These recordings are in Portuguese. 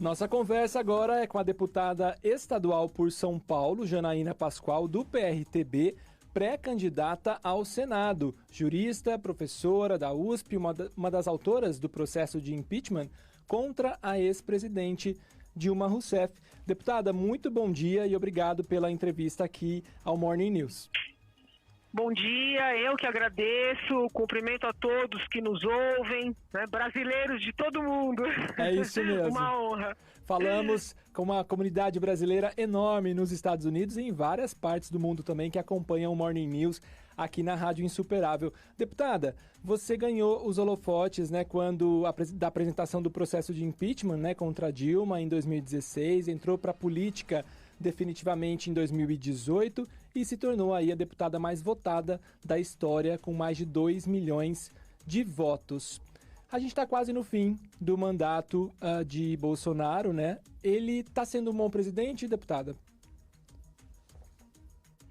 Nossa conversa agora é com a deputada estadual por São Paulo, Janaína Pascoal, do PRTB, pré-candidata ao Senado, jurista, professora da USP, uma das autoras do processo de impeachment contra a ex-presidente Dilma Rousseff. Deputada, muito bom dia e obrigado pela entrevista aqui ao Morning News. Bom dia, eu que agradeço, cumprimento a todos que nos ouvem, né, brasileiros de todo mundo. É isso mesmo. Uma honra. Falamos com uma comunidade brasileira enorme nos Estados Unidos e em várias partes do mundo também que acompanham o Morning News aqui na Rádio Insuperável. Deputada, você ganhou os holofotes, né, da apresentação do processo de impeachment, né, contra Dilma em 2016, entrou para a política definitivamente em 2018 e se tornou aí a deputada mais votada da história, com mais de 2 milhões de votos. A gente está quase no fim do mandato de Bolsonaro, né? Ele está sendo um bom presidente, deputada?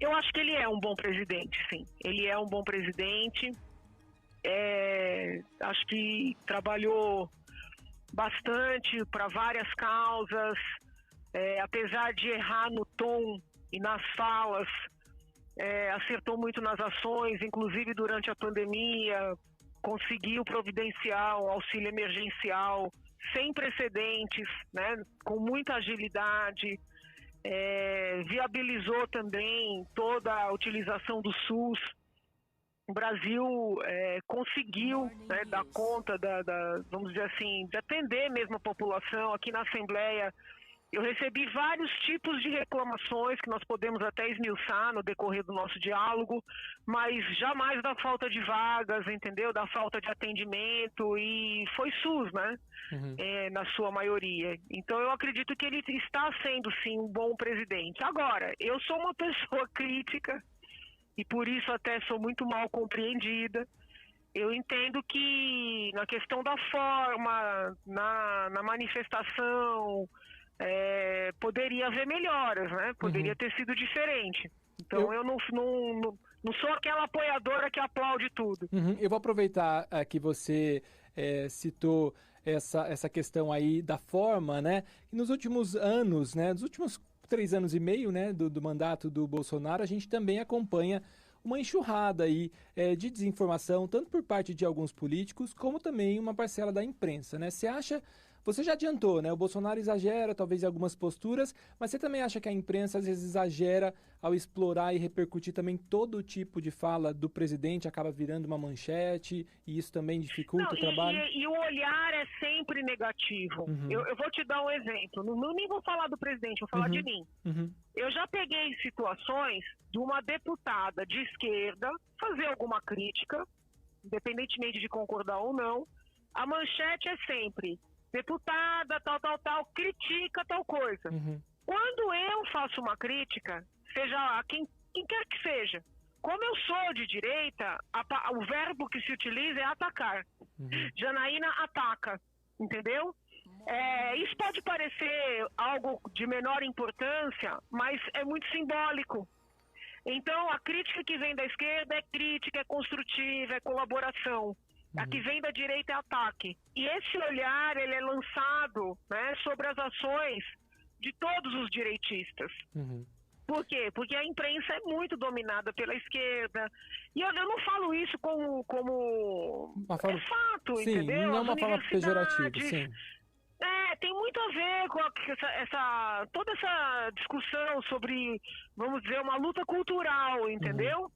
Eu acho que ele é um bom presidente, sim. Ele é um bom presidente. Acho que trabalhou bastante para várias causas. Apesar de errar no tom e nas falas, acertou muito nas ações, inclusive durante a pandemia, conseguiu providenciar o auxílio emergencial sem precedentes, né, com muita agilidade, viabilizou também toda a utilização do SUS. O Brasil conseguiu, né, dar conta vamos dizer assim, de atender mesmo a população. Aqui na Assembleia eu recebi vários tipos de reclamações que nós podemos até esmiuçar no decorrer do nosso diálogo, mas jamais da falta de vagas, entendeu? Da falta de atendimento, e foi SUS, né? Na sua maioria. Então eu acredito que ele está sendo, sim, um bom presidente. Agora, eu sou uma pessoa crítica e por isso até sou muito mal compreendida. Eu entendo que na questão da forma, na manifestação, poderia haver melhoras, né? Poderia ter sido diferente. Então eu não sou aquela apoiadora que aplaude tudo. Eu vou aproveitar que você citou essa questão aí da forma, né? E nos últimos anos, né? Nos últimos 3 anos e meio, né? Do mandato do Bolsonaro, a gente também acompanha uma enxurrada aí de desinformação, tanto por parte de alguns políticos, como também uma parcela da imprensa, né? Você já adiantou, né? O Bolsonaro exagera, talvez, em algumas posturas, mas você também acha que a imprensa, às vezes, exagera ao explorar e repercutir também todo tipo de fala do presidente, acaba virando uma manchete, e isso também dificulta o trabalho? E o olhar é sempre negativo. Eu vou te dar um exemplo. Não nem vou falar do presidente, vou falar de mim. Eu já peguei situações de uma deputada de esquerda fazer alguma crítica, independentemente de concordar ou não. A manchete é sempre: deputada, tal, critica tal coisa. Quando eu faço uma crítica, seja a quem quer que seja, como eu sou de direita, o verbo que se utiliza é atacar. Janaína ataca, entendeu? Isso pode parecer algo de menor importância, mas é muito simbólico. Então, a crítica que vem da esquerda é crítica, é construtiva, é colaboração. A que vem da direita é ataque. E esse olhar, ele é lançado, né, sobre as ações de todos os direitistas. Por quê? Porque a imprensa é muito dominada pela esquerda. E eu não falo isso como é fato, sim, entendeu? Não é uma forma pejorativa, sim. Tem muito a ver com toda essa discussão sobre, vamos dizer, uma luta cultural, entendeu?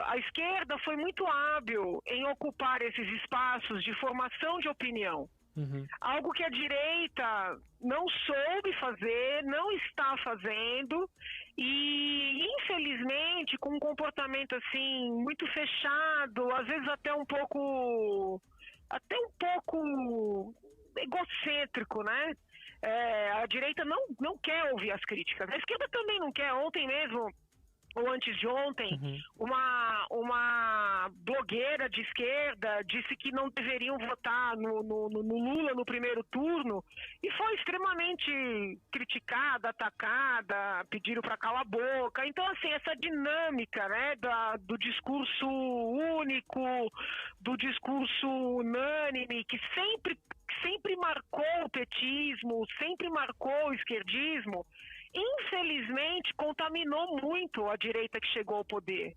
A esquerda foi muito hábil em ocupar esses espaços de formação de opinião. Algo que a direita não soube fazer, não está fazendo, e infelizmente com um comportamento assim muito fechado, às vezes até um pouco egocêntrico, né? A direita não quer ouvir as críticas. A esquerda também não quer. Ontem mesmo ou antes de ontem, uma blogueira de esquerda disse que não deveriam votar no Lula no primeiro turno e foi extremamente criticada, atacada, pediram para calar a boca. Então, assim, essa dinâmica, né, do discurso único, do discurso unânime, que sempre marcou o petismo, sempre marcou o esquerdismo, infelizmente, contaminou muito a direita que chegou ao poder.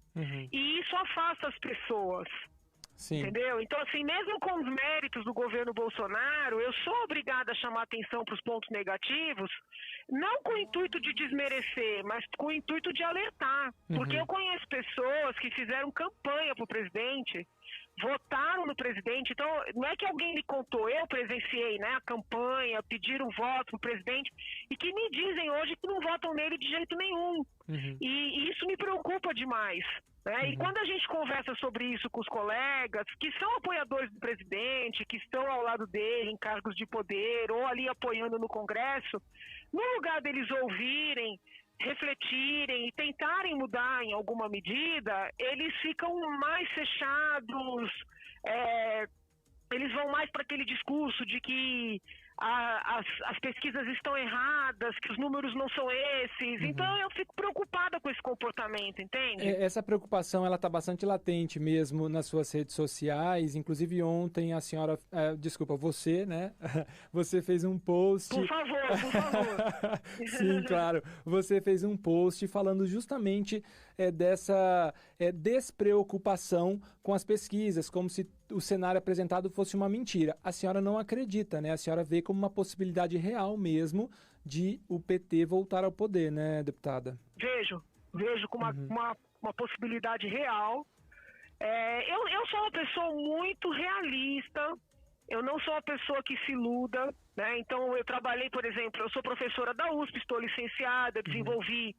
E isso afasta as pessoas. Sim. Entendeu? Então, assim, mesmo com os méritos do governo Bolsonaro, eu sou obrigada a chamar atenção para os pontos negativos, não com o intuito de desmerecer, mas com o intuito de alertar. Porque eu conheço pessoas que fizeram campanha para o presidente, votaram no presidente, então não é que alguém me contou, eu presenciei, né, a campanha, pediram voto pro presidente, e que me dizem hoje que não votam nele de jeito nenhum. E isso me preocupa demais. Né? E quando a gente conversa sobre isso com os colegas, que são apoiadores do presidente, que estão ao lado dele em cargos de poder, ou ali apoiando no Congresso, no lugar deles ouvirem, refletirem e tentarem mudar em alguma medida, eles ficam mais fechados, eles vão mais para aquele discurso de que as pesquisas estão erradas, que os números não são esses. Então eu fico preocupada com esse comportamento, entende? Essa preocupação, ela está bastante latente mesmo nas suas redes sociais. Inclusive ontem a senhora, você, né? Você fez um post... Por favor. Sim, claro. Você fez um post falando justamente dessa despreocupação com as pesquisas, como se o cenário apresentado fosse uma mentira. A senhora não acredita, né? A senhora vê como uma possibilidade real mesmo de o PT voltar ao poder, né, deputada? Vejo como uma possibilidade real. Eu sou uma pessoa muito realista, eu não sou uma pessoa que se iluda, né? Então eu trabalhei, por exemplo, eu sou professora da USP, estou licenciada, desenvolvi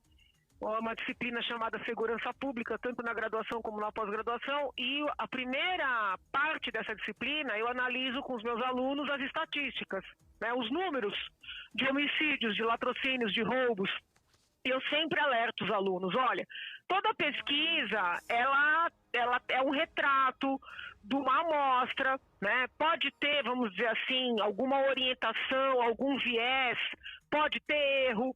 uma disciplina chamada Segurança Pública, tanto na graduação como na pós-graduação, e a primeira parte dessa disciplina eu analiso com os meus alunos as estatísticas, né, os números de homicídios, de latrocínios, de roubos. Eu sempre alerto os alunos, olha, toda pesquisa, ela é um retrato de uma amostra, né? Pode ter, vamos dizer assim, alguma orientação, algum viés, pode ter erro,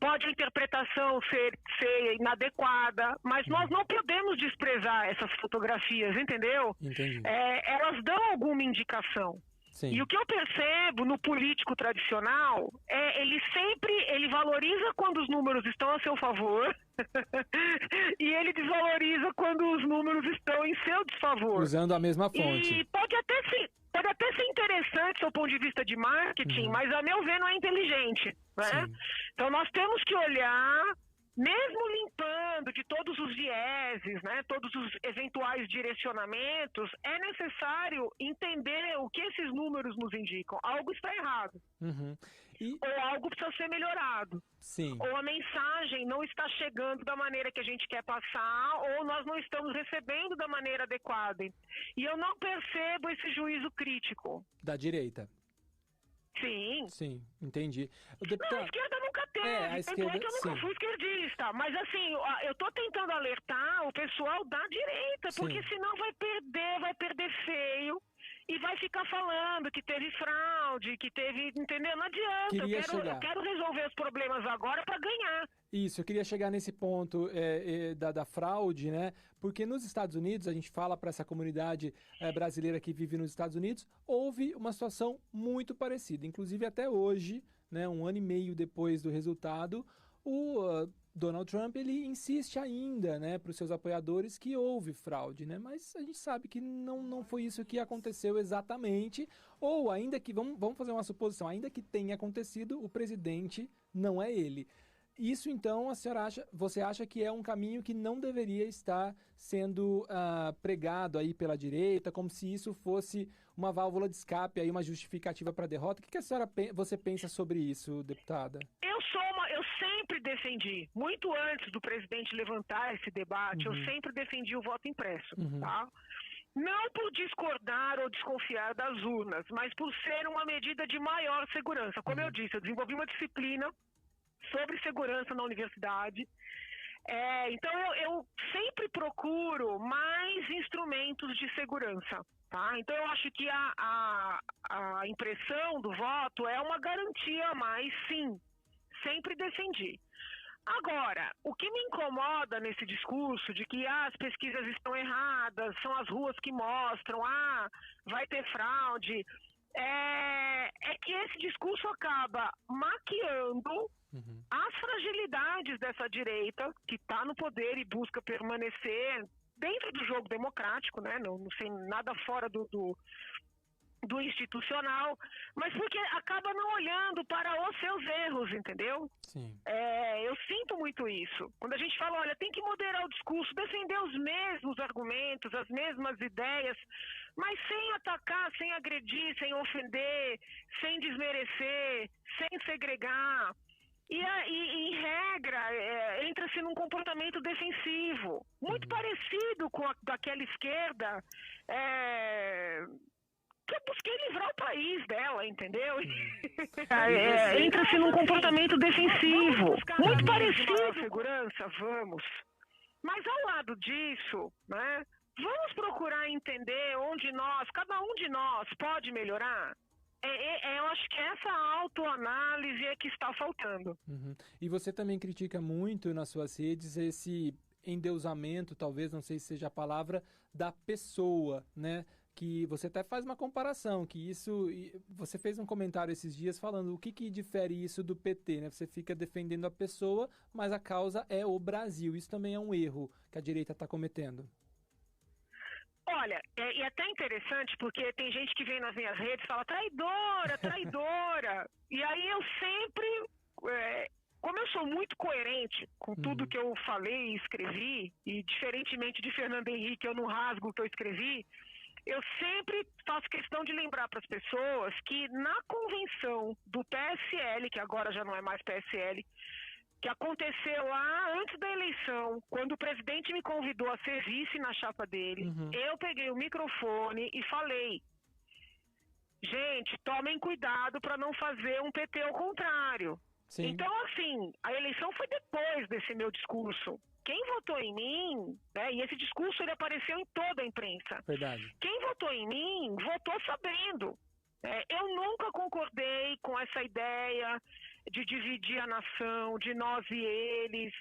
pode a interpretação ser inadequada, mas nós não podemos desprezar essas fotografias, entendeu? Entendi. Elas dão alguma indicação. Sim. E o que eu percebo no político tradicional ele valoriza quando os números estão a seu favor e ele desvaloriza quando os números estão em seu desfavor. Usando a mesma fonte. E pode até ser interessante do seu ponto de vista de marketing, mas a meu ver não é inteligente, né? Então nós temos que olhar, mesmo limpando de todos os vieses, né, todos os eventuais direcionamentos, é necessário entender o que esses números nos indicam. Algo está errado. Ou algo precisa ser melhorado. Sim. Ou a mensagem não está chegando da maneira que a gente quer passar, ou nós não estamos recebendo da maneira adequada. E eu não percebo esse juízo crítico. Da direita. Sim, entendi. Não, a esquerda nunca teve, tanto é que eu nunca fui esquerdista. Mas assim, eu tô tentando alertar o pessoal da direita, porque senão vai perder feio. E vai ficar falando que teve fraude, que teve... Entendeu? Não adianta. Eu quero resolver os problemas agora para ganhar. Isso, eu queria chegar nesse ponto da fraude, né? Porque nos Estados Unidos, a gente fala para essa comunidade brasileira que vive nos Estados Unidos, houve uma situação muito parecida. Inclusive até hoje, né, 1 ano e meio depois do resultado, o Donald Trump, ele insiste ainda, né, para os seus apoiadores que houve fraude, né? Mas a gente sabe que não foi isso que aconteceu exatamente, ou ainda que, vamos fazer uma suposição, ainda que tenha acontecido, o presidente não é ele. Isso, então, você acha que é um caminho que não deveria estar sendo pregado aí pela direita, como se isso fosse uma válvula de escape, aí uma justificativa para a derrota? O que você pensa sobre isso, deputada? Eu sempre defendi, muito antes do presidente levantar esse debate, eu sempre defendi o voto impresso, tá? Não por discordar ou desconfiar das urnas, mas por ser uma medida de maior segurança. Como eu disse, eu desenvolvi uma disciplina sobre segurança na universidade. Então eu sempre procuro mais instrumentos de segurança. Tá? Então eu acho que a impressão do voto é uma garantia a mais, sim. Sempre defendi. Agora, o que me incomoda nesse discurso de que as pesquisas estão erradas, são as ruas que mostram, vai ter fraude, é que esse discurso acaba maquiando as fragilidades dessa direita que está no poder e busca permanecer dentro do jogo democrático, né? Não sem nada fora do institucional, mas porque acaba não olhando para os seus erros, entendeu? Sim. Eu sinto muito isso. Quando a gente fala, olha, tem que moderar o discurso, defender os mesmos argumentos, as mesmas ideias, mas sem atacar, sem agredir, sem ofender, sem desmerecer, sem segregar. E em regra, entra-se num comportamento defensivo, muito parecido com daquela esquerda que eu busquei livrar o país dela, entendeu? Entra-se num comportamento defensivo, muito parecido com a segurança, vamos. Mas ao lado disso, né, vamos procurar entender onde cada um de nós pode melhorar. Eu acho que essa autoanálise é que está faltando. E você também critica muito nas suas redes esse endeusamento, talvez, não sei se seja a palavra, da pessoa, né? Que você até faz uma comparação, que isso... Você fez um comentário esses dias falando o que difere isso do PT, né? Você fica defendendo a pessoa, mas a causa é o Brasil. Isso também é um erro que a direita está cometendo. Olha, é até interessante, porque tem gente que vem nas minhas redes e fala traidora, traidora. E aí eu sempre, como eu sou muito coerente com tudo que eu falei e escrevi, e diferentemente de Fernando Henrique, eu não rasgo o que eu escrevi, eu sempre faço questão de lembrar para as pessoas que na convenção do PSL, que agora já não é mais PSL, que aconteceu lá antes da eleição, quando o presidente me convidou a ser vice na chapa dele, eu peguei o microfone e falei, gente, tomem cuidado para não fazer um PT ao contrário. Sim. Então, assim, a eleição foi depois desse meu discurso. Quem votou em mim, né, e esse discurso ele apareceu em toda a imprensa. Verdade. Quem votou em mim, votou sabendo. Eu nunca concordei com essa ideia de dividir a nação, de nós e eles,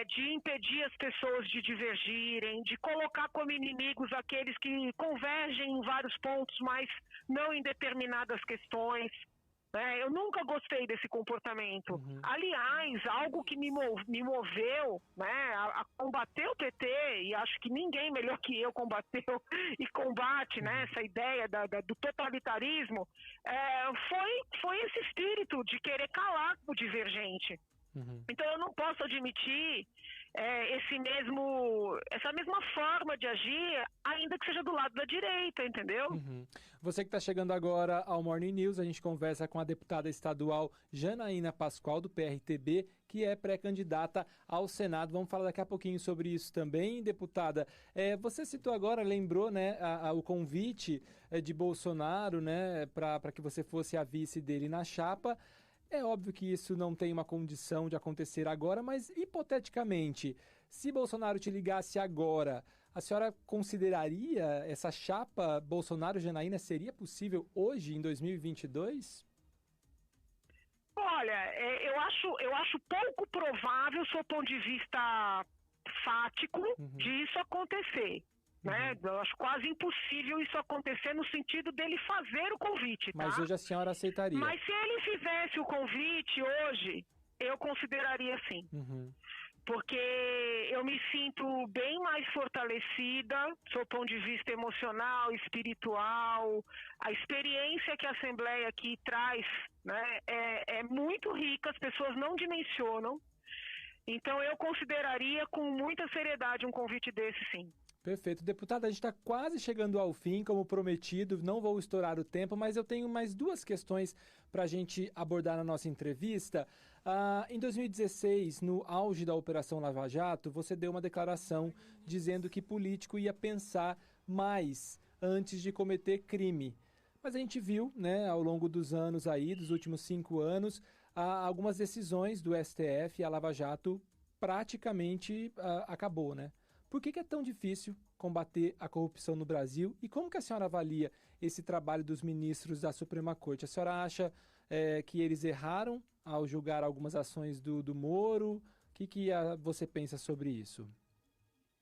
de impedir as pessoas de divergirem, de colocar como inimigos aqueles que convergem em vários pontos, mas não em determinadas questões. Eu nunca gostei desse comportamento. Aliás, algo que me moveu, né, a combater o PT, e acho que ninguém melhor que eu combateu e combate, né, essa ideia do totalitarismo, foi esse espírito de querer calar o divergente. Então eu não posso admitir essa mesma forma de agir, ainda que seja do lado da direita, entendeu? Você que está chegando agora ao Morning News, a gente conversa com a deputada estadual Janaína Pascoal, do PRTB, que é pré-candidata ao Senado. Vamos falar daqui a pouquinho sobre isso também, deputada. Você citou agora, lembrou, né, o convite de Bolsonaro, né, para que você fosse a vice dele na chapa. É óbvio que isso não tem uma condição de acontecer agora, mas hipoteticamente, se Bolsonaro te ligasse agora, a senhora consideraria essa chapa Bolsonaro-Janaína seria possível hoje, em 2022? Olha, eu acho pouco provável, sob o ponto de vista fático, de isso acontecer. Né? Eu acho quase impossível isso acontecer no sentido dele fazer o convite. Tá? Mas hoje a senhora aceitaria? Mas se ele fizesse o convite hoje, eu consideraria sim. Porque eu me sinto bem mais fortalecida, sob o ponto de vista emocional, espiritual. A experiência que a Assembleia aqui traz, né, é muito rica, as pessoas não dimensionam. Então eu consideraria com muita seriedade um convite desse sim. Perfeito. Deputada, a gente está quase chegando ao fim, como prometido, não vou estourar o tempo, mas eu tenho mais duas questões para a gente abordar na nossa entrevista. Em 2016, no auge da Operação Lava Jato, você deu uma declaração dizendo que político ia pensar mais antes de cometer crime. Mas a gente viu, né, ao longo dos anos aí, dos últimos 5 anos, algumas decisões do STF e a Lava Jato praticamente acabou, né? Por que é tão difícil combater a corrupção no Brasil? E como que a senhora avalia esse trabalho dos ministros da Suprema Corte? A senhora acha que eles erraram ao julgar algumas ações do Moro? O que você pensa sobre isso?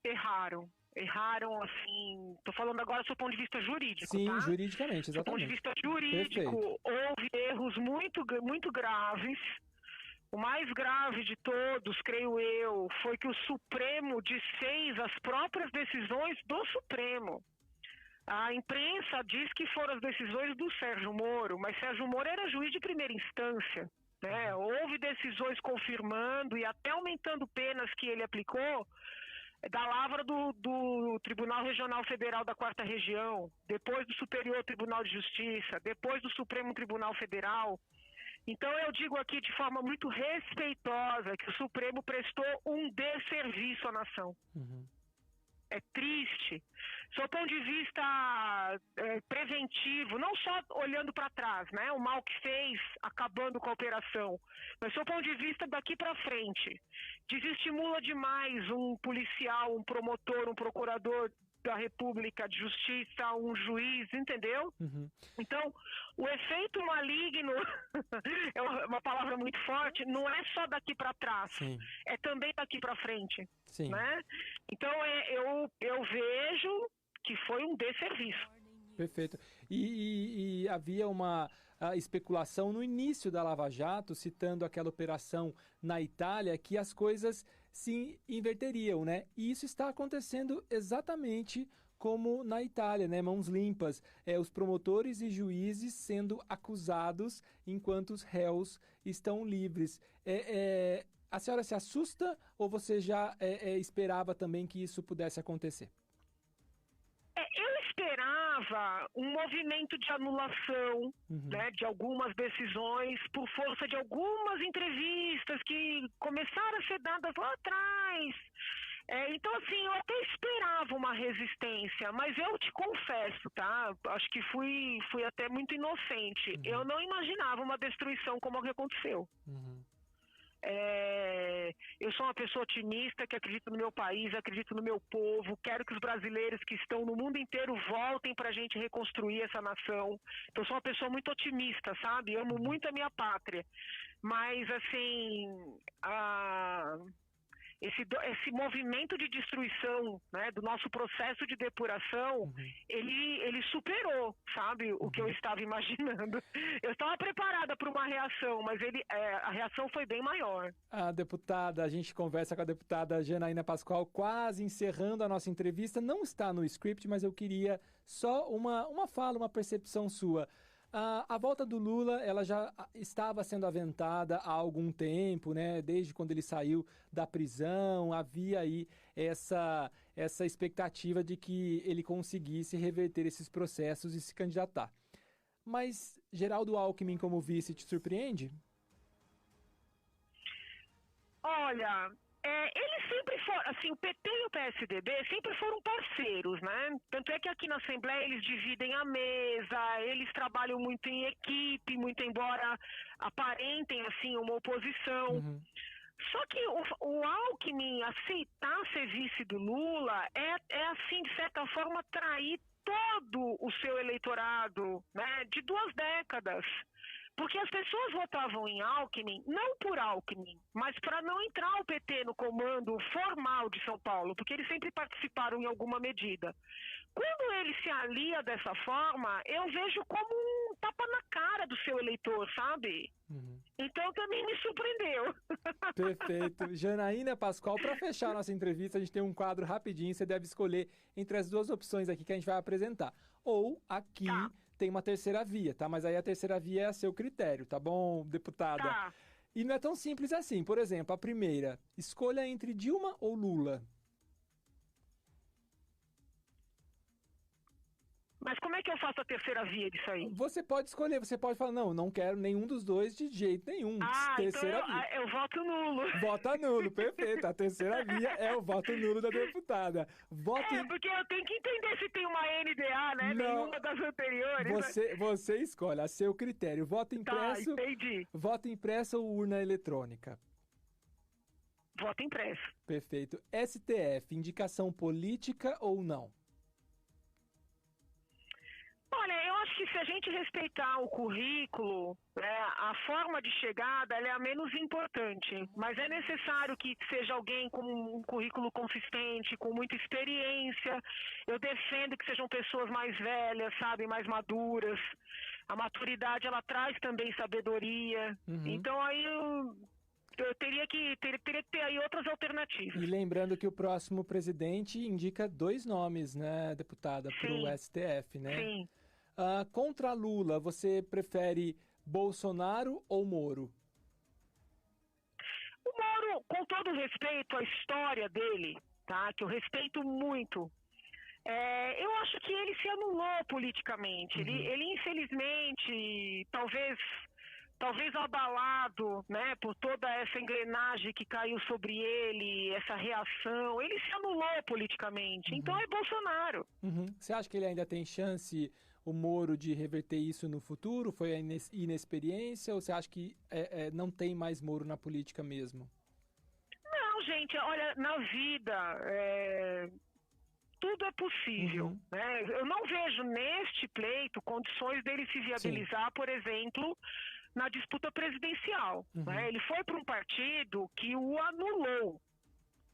Erraram, assim, tô falando agora do seu ponto de vista jurídico, sim, tá? Juridicamente, exatamente. Do ponto de vista jurídico, perfeito, houve erros muito graves. O mais grave de todos, creio eu, foi que o Supremo desfez as próprias decisões do Supremo. A imprensa diz que foram as decisões do Sérgio Moro, mas Sérgio Moro era juiz de primeira instância, né? Houve decisões confirmando e até aumentando penas que ele aplicou, da lavra do Tribunal Regional Federal da 4ª Região, depois do Superior Tribunal de Justiça, depois do Supremo Tribunal Federal. Então eu digo aqui de forma muito respeitosa que o Supremo prestou um desserviço à nação. É triste. Do ponto de vista preventivo, não só olhando para trás, né, o mal que fez, acabando com a operação, mas do ponto de vista daqui para frente, desestimula demais um policial, um promotor, um procurador da República de Justiça, um juiz, entendeu? Então, o efeito maligno é uma palavra muito forte, não é só daqui para trás, sim, é também daqui para frente, sim, né? Então, eu vejo que foi um desserviço. Perfeito. E havia uma especulação no início da Lava Jato, citando aquela operação na Itália, que as coisas se inverteriam, né? E isso está acontecendo exatamente como na Itália, né? Mãos limpas. Os promotores e juízes sendo acusados enquanto os réus estão livres. A senhora se assusta ou você já esperava também que isso pudesse acontecer? Eu esperava um movimento de anulação, né, de algumas decisões por força de algumas entrevistas que começaram a ser dadas lá atrás. Então, assim, eu até esperava uma resistência, mas eu te confesso, tá? Acho que fui até muito inocente. Eu não imaginava uma destruição como a que aconteceu. Eu sou uma pessoa otimista, que acredito no meu país, acredito no meu povo, quero que os brasileiros que estão no mundo inteiro voltem para a gente reconstruir essa nação. Então, eu sou uma pessoa muito otimista, sabe? Amo muito a minha pátria. Mas, assim, esse movimento de destruição, né, do nosso processo de depuração, ele superou, sabe, o que eu estava imaginando. Eu estava preparada para uma reação, mas a reação foi bem maior. Deputada, a gente conversa com a deputada Janaína Pascoal, quase encerrando a nossa entrevista. Não está no script, mas eu queria só uma fala, uma percepção sua. A volta do Lula, ela já estava sendo aventada há algum tempo, né? Desde quando ele saiu da prisão, havia aí essa expectativa de que ele conseguisse reverter esses processos e se candidatar. Mas Geraldo Alckmin como vice te surpreende? Olha, eles sempre foram, assim, o PT e o PSDB sempre foram parceiros, né? Tanto é que aqui na Assembleia eles dividem a mesa, eles trabalham muito em equipe, muito embora aparentem, assim, uma oposição. Só que o Alckmin aceitar ser vice do Lula assim, de certa forma, trair todo o seu eleitorado, né, de 2 décadas. Porque as pessoas votavam em Alckmin, não por Alckmin, mas para não entrar o PT no comando formal de São Paulo, porque eles sempre participaram em alguma medida. Quando ele se alia dessa forma, eu vejo como um tapa na cara do seu eleitor, sabe? Então também me surpreendeu. Perfeito. Janaína Pascoal, para fechar a nossa entrevista, a gente tem um quadro rapidinho, você deve escolher entre as 2 opções aqui que a gente vai apresentar. Ou aqui tem uma terceira via, tá? Mas aí a terceira via é a seu critério, tá bom, deputada? Tá. E não é tão simples assim. Por exemplo, a primeira, escolha entre Dilma ou Lula. Mas como é que eu faço a terceira via disso aí? Você pode escolher, você pode falar, não quero nenhum dos dois de jeito nenhum. Terceira então via. eu voto nulo. Vota nulo, perfeito. A terceira via é o voto nulo da deputada. Porque eu tenho que entender se tem uma NDA, né? Não. Nenhuma das anteriores. Você escolhe, a seu critério. Voto impresso, entendi. Voto impresso ou urna eletrônica? voto impresso. Perfeito. STF, indicação política ou não? Olha, eu acho que se a gente respeitar o currículo, né, a forma de chegada ela é a menos importante, mas é necessário que seja alguém com um currículo consistente, com muita experiência. Eu defendo que sejam pessoas mais velhas, sabe, mais maduras. A maturidade, ela traz também sabedoria. Então, aí eu teria que ter aí outras alternativas. E lembrando que o próximo presidente indica 2 nomes, né, deputada, para o STF, né? Sim. Contra Lula, você prefere Bolsonaro ou Moro? O Moro, com todo respeito à história dele, tá? Que eu respeito muito, eu acho que ele se anulou politicamente. Ele infelizmente, talvez abalado, né, por toda essa engrenagem que caiu sobre ele, essa reação, ele se anulou politicamente. Então é Bolsonaro. Você acha que ele ainda tem chance, o Moro, de reverter isso no futuro? Foi a inexperiência ou você acha que não tem mais Moro na política mesmo? Não, gente, olha, na vida tudo é possível. Né? Eu não vejo neste pleito condições dele se viabilizar, por exemplo, na disputa presidencial. Né? Ele foi para um partido que o anulou.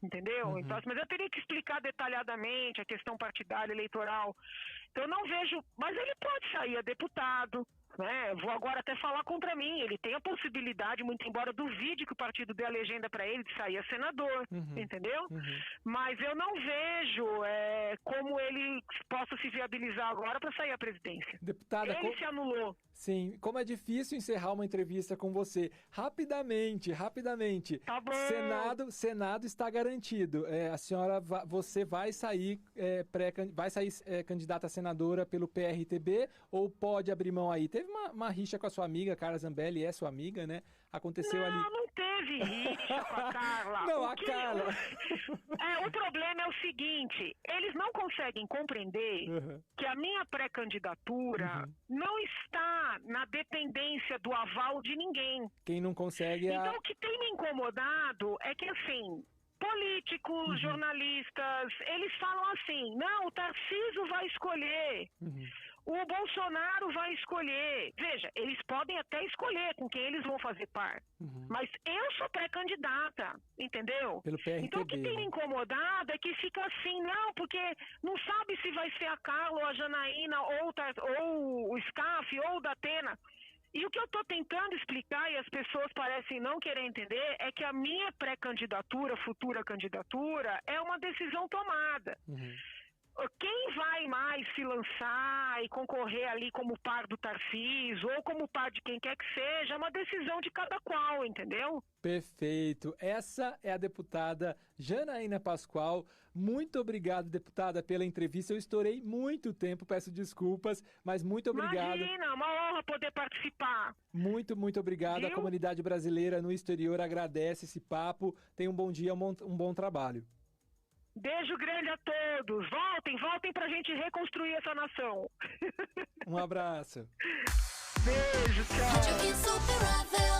Entendeu? Então, mas eu teria que explicar detalhadamente a questão partidária, eleitoral. Então, eu não vejo... Mas ele pode sair a deputado, né? Vou agora até falar contra mim. Ele tem a possibilidade, muito embora duvide que o partido dê a legenda para ele, de sair a senador. Entendeu? Mas eu não vejo como ele possa se viabilizar agora para sair à presidência. Deputada, ele se anulou. Sim, como é difícil encerrar uma entrevista com você. Rapidamente. Tá bom. Senado está garantido. A senhora, você vai sair, candidata a senadora pelo PRTB ou pode abrir mão aí? Teve uma rixa com a sua amiga, Carla Zambelli, é sua amiga, né? Aconteceu ali. Não teve rixa com a Carla. Não, Carla. O problema é o seguinte, eles não conseguem compreender que a minha pré-candidatura não está na dependência do aval de ninguém. Quem não consegue Então, o que tem me incomodado é que, assim, políticos, jornalistas, eles falam assim, não, o Tarcísio vai escolher. O Bolsonaro vai escolher. Veja, eles podem até escolher com quem eles vão fazer par. Mas eu sou pré-candidata, entendeu? Pelo PRTB. Então o que tem me incomodado é que fica assim, não, porque não sabe se vai ser a Carla ou a Janaína ou o Scaff ou o Datena. E o que eu estou tentando explicar, e as pessoas parecem não querer entender, é que a minha pré-candidatura, futura candidatura, é uma decisão tomada. Quem vai mais se lançar e concorrer ali como par do Tarcísio ou como par de quem quer que seja, é uma decisão de cada qual, entendeu? Perfeito. Essa é a deputada Janaína Pascoal. Muito obrigado, deputada, pela entrevista. Eu estourei muito tempo, peço desculpas, mas muito obrigado. Imagina, uma honra poder participar. Muito obrigado. A comunidade brasileira no exterior agradece esse papo. Tenha um bom dia, um bom trabalho. Beijo grande a todos. Voltem pra gente reconstruir essa nação. Um abraço. Beijo, tchau.